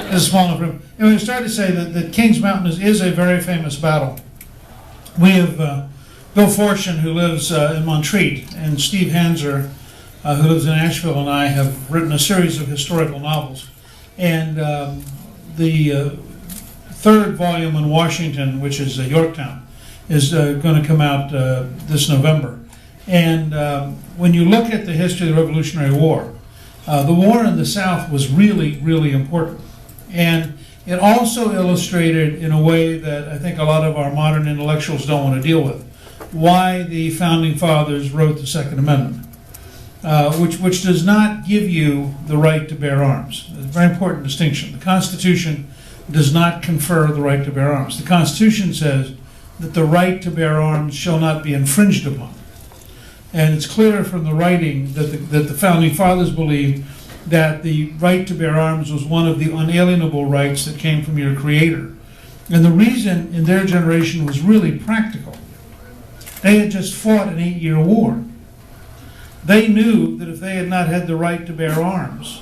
It's small enough room. And we started to say that Kings Mountain is a very famous battle. We have Bill Fortune, who lives in Montreat, and Steve Hanser, who lives in Asheville, and I have written a series of historical novels. And the third volume in Washington, which is Yorktown, is going to come out this November. And when you look at the history of the Revolutionary War, the war in the South was really, really important. And it also illustrated, in a way that I think a lot of our modern intellectuals don't want to deal with, why the Founding Fathers wrote the Second Amendment, which does not give you the right to bear arms. It's a very important distinction. The Constitution does not confer the right to bear arms. The Constitution says that the right to bear arms shall not be infringed upon. And it's clear from the writing that the Founding Fathers believed that the right to bear arms was one of the unalienable rights that came from your Creator. And the reason in their generation was really practical. They had just fought an 8-year war. They knew that if they had not had the right to bear arms,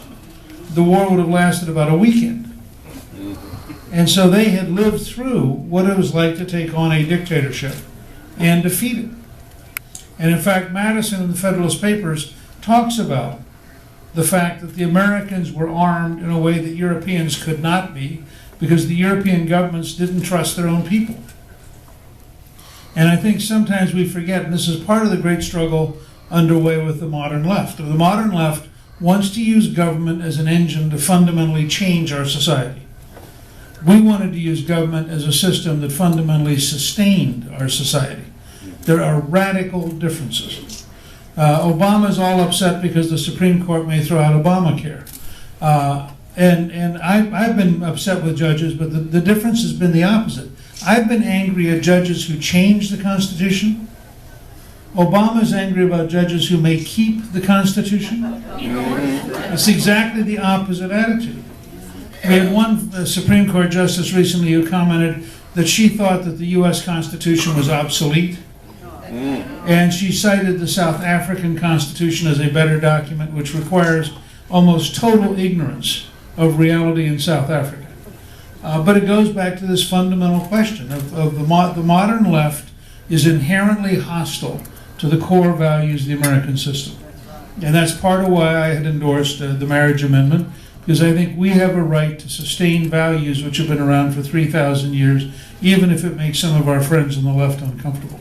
the war would have lasted about a weekend. And so they had lived through what it was like to take on a dictatorship and defeat it. And in fact, Madison in the Federalist Papers talks about the fact that the Americans were armed in a way that Europeans could not be, because the European governments didn't trust their own people. And I think sometimes we forget, and this is part of the great struggle underway with the modern left. The modern left wants to use government as an engine to fundamentally change our society. We wanted to use government as a system that fundamentally sustained our society. There are radical differences. Obama's all upset because the Supreme Court may throw out Obamacare. And I've been upset with judges, but the difference has been the opposite. I've been angry at judges who change the Constitution. Obama's angry about judges who may keep the Constitution. It's exactly the opposite attitude. We had one Supreme Court justice recently who commented that she thought that the U.S. Constitution was obsolete. And she cited the South African Constitution as a better document, which requires almost total ignorance of reality in South Africa. But it goes back to this fundamental question of the modern left is inherently hostile to the core values of the American system. And that's part of why I had endorsed the marriage amendment, because I think we have a right to sustain values which have been around for 3,000 years, even if it makes some of our friends on the left uncomfortable.